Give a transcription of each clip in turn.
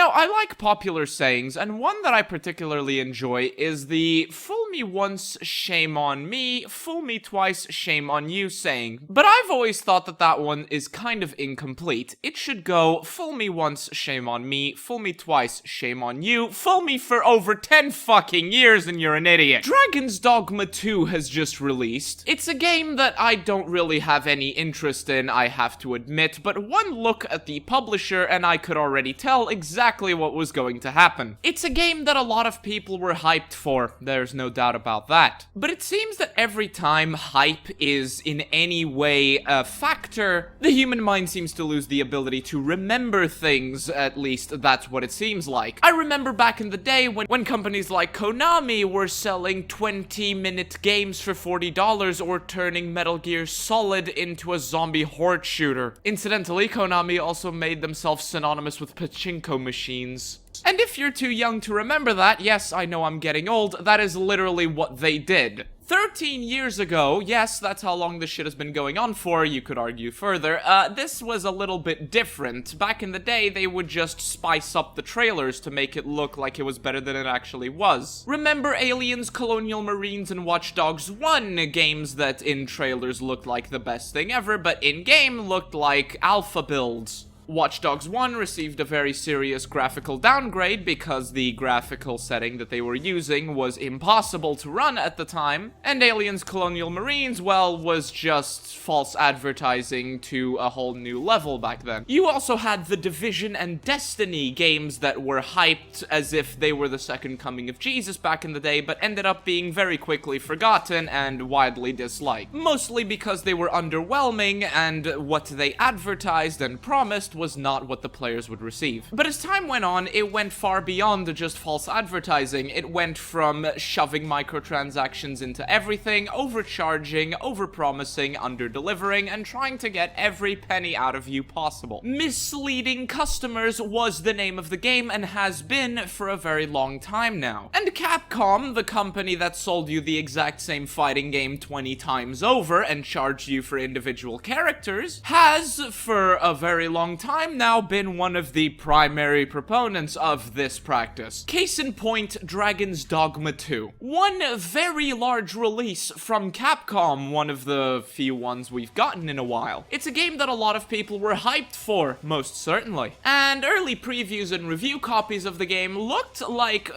Now, I like popular sayings, and one that I particularly enjoy is the "fool me once, shame on me, fool me twice, shame on you" saying. But I've always thought that that one is kind of incomplete. It should go "fool me once, shame on me, fool me twice, shame on you, fool me for over 10 fucking years and you're an idiot." Dragon's Dogma 2 has just released. It's a game that I don't really have any interest in, I have to admit, but one look at the publisher and I could already tell exactly what was going to happen. It's a game that a lot of people were hyped for, there's no doubt about that. But it seems that every time hype is in any way a factor, the human mind seems to lose the ability to remember things, at least that's what it seems like. I remember back in the day when companies like Konami were selling 20-minute games for $40 or turning Metal Gear Solid into a zombie horde shooter. Incidentally, Konami also made themselves synonymous with pachinko machines. And if you're too young to remember that, yes, I know I'm getting old, that is literally what they did. 13 years ago, yes, that's how long this shit has been going on for, you could argue further, this was a little bit different. Back in the day, they would just spice up the trailers to make it look like it was better than it actually was. Remember Aliens, Colonial Marines, and Watch Dogs 1, games that in trailers looked like the best thing ever, but in-game looked like alpha builds. Watch Dogs 1 received a very serious graphical downgrade because the graphical setting that they were using was impossible to run at the time, and Aliens Colonial Marines, well, was just false advertising to a whole new level back then. You also had The Division and Destiny, games that were hyped as if they were the second coming of Jesus back in the day, but ended up being very quickly forgotten and widely disliked. Mostly because they were underwhelming, and what they advertised and promised was not what the players would receive. But as time went on, it went far beyond just false advertising. It went from shoving microtransactions into everything, overcharging, overpromising, underdelivering, and trying to get every penny out of you possible. Misleading customers was the name of the game and has been for a very long time now. And Capcom, the company that sold you the exact same fighting game 20 times over and charged you for individual characters, has for a very long time now been one of the primary proponents of this practice. Case in point, Dragon's Dogma 2. One very large release from Capcom, one of the few ones we've gotten in a while. It's a game that a lot of people were hyped for, most certainly. And early previews and review copies of the game looked like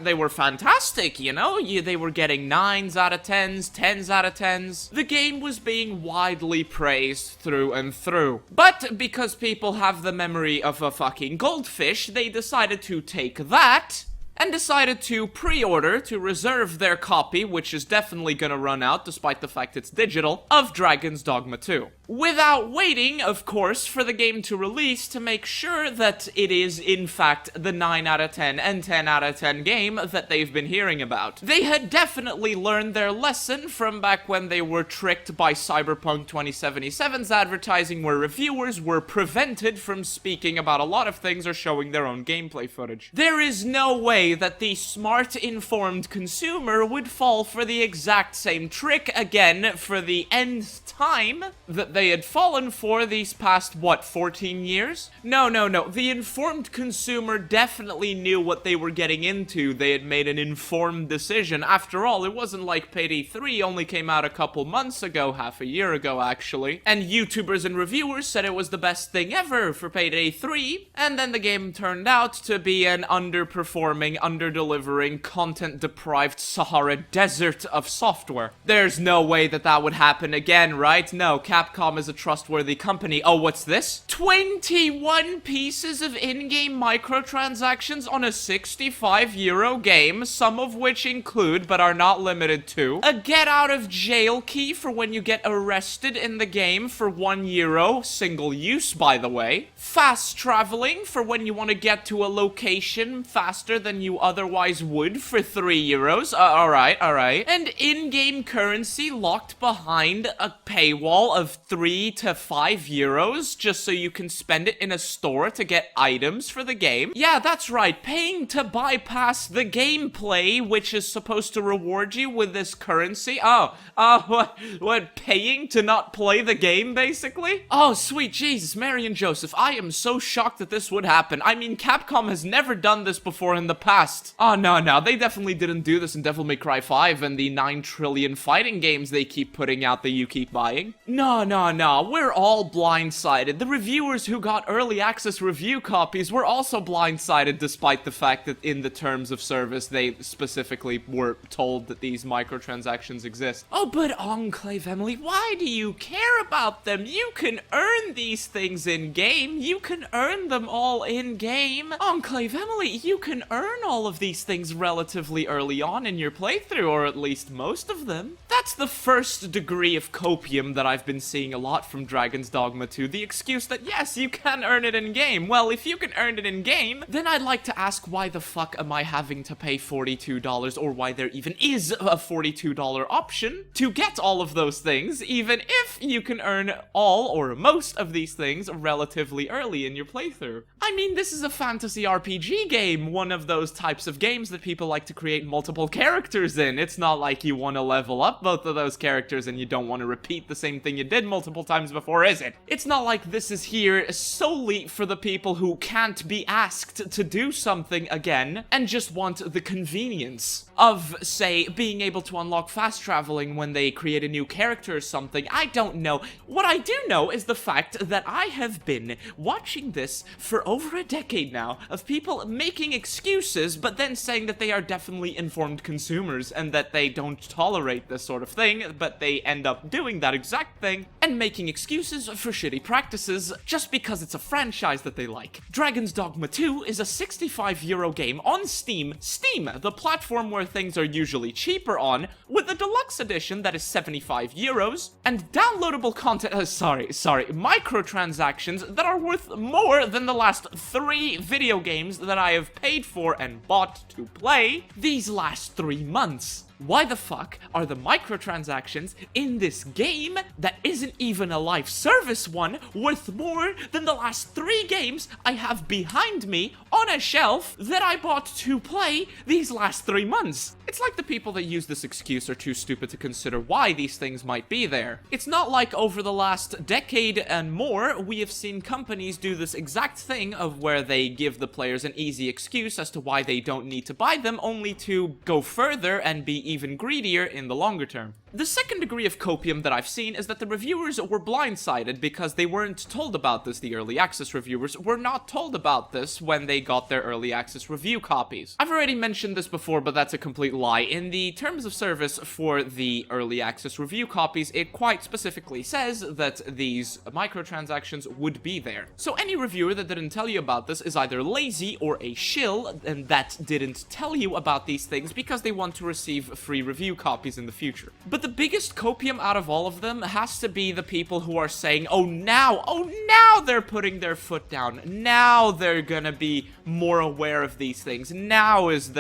they were fantastic, you know? They were getting 9s out of 10s, 10s out of 10s. The game was being widely praised through and through. But because people have the memory of a fucking goldfish, they decided to take that and decided to pre-order, to reserve their copy, which is definitely gonna run out despite the fact it's digital, of Dragon's Dogma 2. Without waiting, of course, for the game to release to make sure that it is, in fact, the 9 out of 10 and 10 out of 10 game that they've been hearing about. They had definitely learned their lesson from back when they were tricked by Cyberpunk 2077's advertising, where reviewers were prevented from speaking about a lot of things or showing their own gameplay footage. There is no way that the smart, informed consumer would fall for the exact same trick again for the nth time that they had fallen for these past, what, 14 years? No. The informed consumer definitely knew what they were getting into. They had made an informed decision. After all, it wasn't like Payday 3 only came out a couple months ago, half a year ago actually, and YouTubers and reviewers said it was the best thing ever for Payday 3, and then the game turned out to be an underperforming, under-delivering, content-deprived Sahara desert of software. There's no way that that would happen again, right? No, Capcom is a trustworthy company. Oh, what's this? 21 pieces of in-game microtransactions on a €65 game, some of which include, but are not limited to, a get-out-of-jail key for when you get arrested in the game for €1, single use, by the way. Fast traveling for when you want to get to a location faster than you otherwise would for €3. Alright. And in-game currency locked behind a paywall of 3 to 5 euros just so you can spend it in a store to get items for the game. Yeah, that's right, paying to bypass the gameplay, which is supposed to reward you with this currency. What, paying to not play the game, basically? Oh, sweet Jesus, Mary and Joseph, I am so shocked that this would happen. I mean, Capcom has never done this before in the past. Oh, no, they definitely didn't do this in Devil May Cry 5 and the 9 trillion fighting games they keep putting out that you keep buying. No, we're all blindsided. The reviewers who got early access review copies were also blindsided, despite the fact that in the terms of service they specifically were told that these microtransactions exist. Oh, but Enclave Emily, why do you care about them? You can earn these things in-game. You can earn them all in-game. Enclave Emily, you can earn all of these things relatively early on in your playthrough, or at least most of them. That's the first degree of copium that I've been seeing a lot from Dragon's Dogma 2, the excuse that yes, you can earn it in-game. Well, if you can earn it in-game, then I'd like to ask why the fuck am I having to pay $42, or why there even is a $42 option to get all of those things, even if you can earn all or most of these things relatively early in your playthrough. I mean, this is a fantasy RPG game, one of those types of games that people like to create multiple characters in. It's not like you want to level up both of those characters and you don't want to repeat the same thing you did multiple times before, is it? It's not like this is here solely for the people who can't be asked to do something again and just want the convenience of, say, being able to unlock fast traveling when they create a new character or something. I don't know. What I do know is the fact that I have been watching this for over a decade now of people making excuses but then saying that they are definitely informed consumers and that they don't tolerate this sort of thing, but they end up doing that exact thing and making excuses for shitty practices just because it's a franchise that they like. Dragon's Dogma 2 is a €65 game on Steam, the platform where things are usually cheaper on, with a deluxe edition that is €75, and downloadable content, microtransactions that are worth more than the last 3 video games that I have paid for and bought to play these last 3 months. Why the fuck are the microtransactions in this game that isn't even a live service one worth more than the last 3 games I have behind me on a shelf that I bought to play these last 3 months? It's like the people that use this excuse are too stupid to consider why these things might be there. It's not like over the last decade and more, we have seen companies do this exact thing of where they give the players an easy excuse as to why they don't need to buy them, only to go further and be even greedier in the longer term. The second degree of copium that I've seen is that the reviewers were blindsided because they weren't told about this. The early access reviewers were not told about this when they got their early access review copies. I've already mentioned this before, but that's a complete lie. In the terms of service for the early access review copies, it quite specifically says that these microtransactions would be there. So any reviewer that didn't tell you about this is either lazy or a shill, and that didn't tell you about these things because they want to receive free review copies in the future. But the biggest copium out of all of them has to be the people who are saying, oh now they're putting their foot down. Now they're gonna be more aware of these things. Now is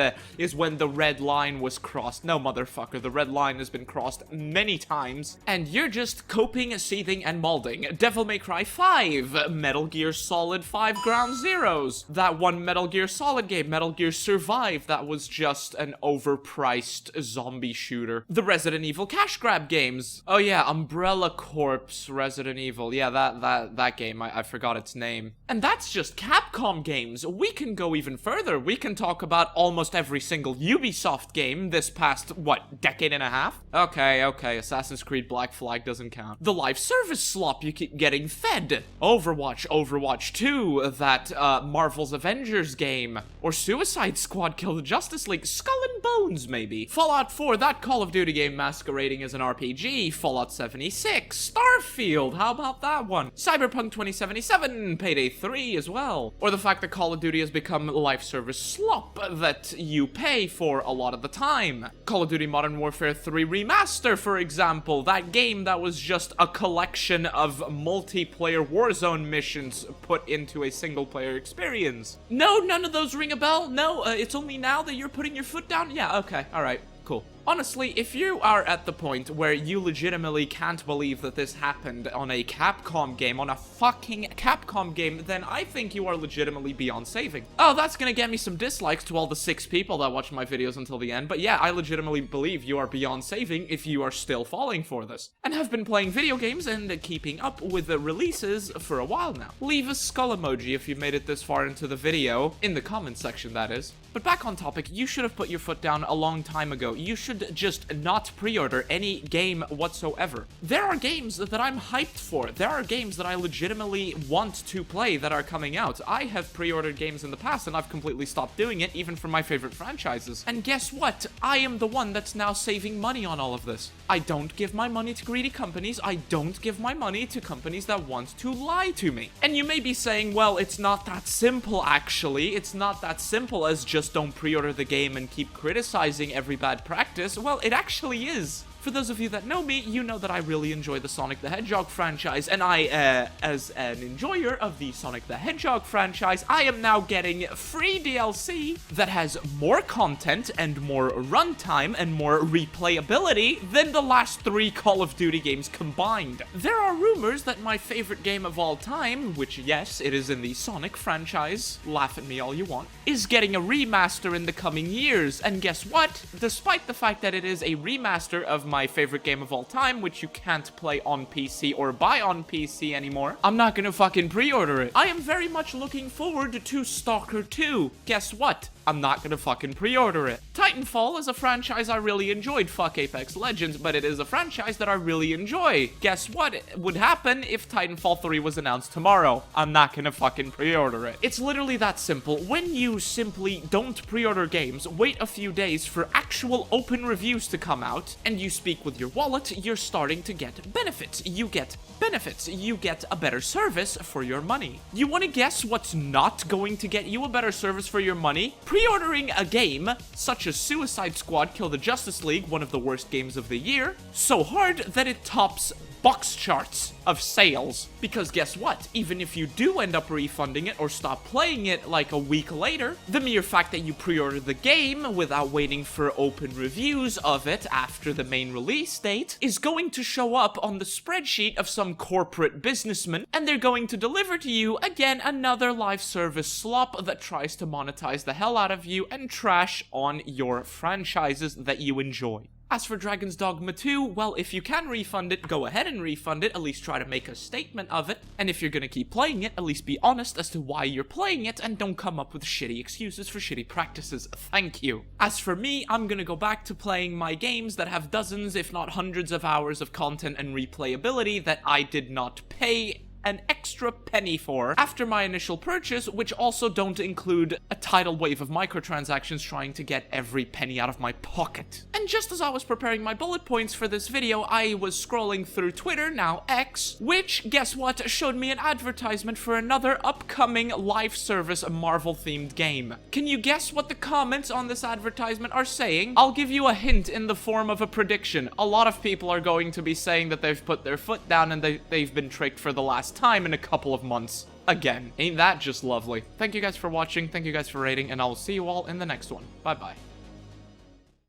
when the red line was crossed. No, motherfucker, the red line has been crossed many times, and you're just coping, seething, and molding. Devil May Cry 5, Metal Gear Solid 5 Ground Zeroes, that one Metal Gear Solid game, Metal Gear Survive, that was just an overpriced zombie shooter. The Resident Evil cash grab games. Oh yeah, Umbrella Corpse Resident Evil. Yeah, that game, I forgot its name. And that's just Capcom games. We can go even further. We can talk about almost every single Ubisoft game this past, what, decade and a half? Okay, Assassin's Creed Black Flag doesn't count. The live service slop you keep getting fed. Overwatch 2, that Marvel's Avengers game, or Suicide Squad Kill the Justice League, Skull and Bones maybe. Fallout 4, that Call of Duty game masquerading as an RPG, Fallout 76, Starfield, how about that one? Cyberpunk 2077, Payday 3 as well. Or the fact that Call of Duty has become live service slop that you pay for a lot of the time. Call of Duty Modern Warfare 3 Remaster, for example, that game that was just a collection of multiplayer Warzone missions put into a single player experience. No, none of those ring a bell? No, it's only now that you're putting your foot down? Yeah, okay, alright, cool. Honestly, if you are at the point where you legitimately can't believe that this happened on a Capcom game, on a fucking Capcom game, then I think you are legitimately beyond saving. Oh, that's gonna get me some dislikes to all the 6 people that watched my videos until the end, but yeah, I legitimately believe you are beyond saving if you are still falling for this, and have been playing video games and keeping up with the releases for a while now. Leave a skull emoji if you've made it this far into the video, in the comments section that is. But back on topic, you should have put your foot down a long time ago. You should just not pre-order any game whatsoever. There are games that I'm hyped for. There are games that I legitimately want to play that are coming out. I have pre-ordered games in the past and I've completely stopped doing it, even for my favorite franchises. And guess what? I am the one that's now saving money on all of this. I don't give my money to greedy companies. I don't give my money to companies that want to lie to me. And you may be saying, well, it's not that simple actually. It's not that simple as just don't pre-order the game and keep criticizing every bad practice. Well, it actually is. For those of you that know me, you know that I really enjoy the Sonic the Hedgehog franchise, and I, as an enjoyer of the Sonic the Hedgehog franchise, I am now getting free DLC that has more content and more runtime and more replayability than the last 3 Call of Duty games combined. There are rumors that my favorite game of all time, which yes, it is in the Sonic franchise, laugh at me all you want, is getting a remaster in the coming years, and guess what? Despite the fact that it is a remaster of my favorite game of all time, which you can't play on PC or buy on PC anymore, I'm not gonna fucking pre-order it. I am very much looking forward to Stalker 2. Guess what? I'm not gonna fucking pre-order it. Titanfall is a franchise I really enjoyed. Fuck Apex Legends, but it is a franchise that I really enjoy. Guess what would happen if Titanfall 3 was announced tomorrow? I'm not gonna fucking pre-order it. It's literally that simple. When you simply don't pre-order games, wait a few days for actual open reviews to come out, and you speak with your wallet, you're starting to get benefits. You get benefits. You get a better service for your money. You wanna guess what's not going to get you a better service for your money? Pre-ordering a game, such as Suicide Squad Kill the Justice League, one of the worst games of the year, so hard that it tops box charts of sales. Because guess what? Even if you do end up refunding it or stop playing it like a week later, the mere fact that you pre-ordered the game without waiting for open reviews of it after the main release date is going to show up on the spreadsheet of some corporate businessman, and they're going to deliver to you, again, another live service slop that tries to monetize the hell out of you and trash on your franchises that you enjoy. As for Dragon's Dogma 2, well, if you can refund it, go ahead and refund it, at least try to make a statement of it, and if you're gonna keep playing it, at least be honest as to why you're playing it, and don't come up with shitty excuses for shitty practices. Thank you. As for me, I'm gonna go back to playing my games that have dozens, if not hundreds of hours of content and replayability that I did not pay an extra penny for after my initial purchase, which also don't include a tidal wave of microtransactions trying to get every penny out of my pocket. And just as I was preparing my bullet points for this video, I was scrolling through Twitter, now X, which, guess what, showed me an advertisement for another upcoming live service Marvel-themed game. Can you guess what the comments on this advertisement are saying? I'll give you a hint in the form of a prediction. A lot of people are going to be saying that they've put their foot down and they've been tricked for the last time in a couple of months. Again, ain't that just lovely? Thank you guys for watching, thank you guys for rating, and I will see you all in the next one. Bye bye.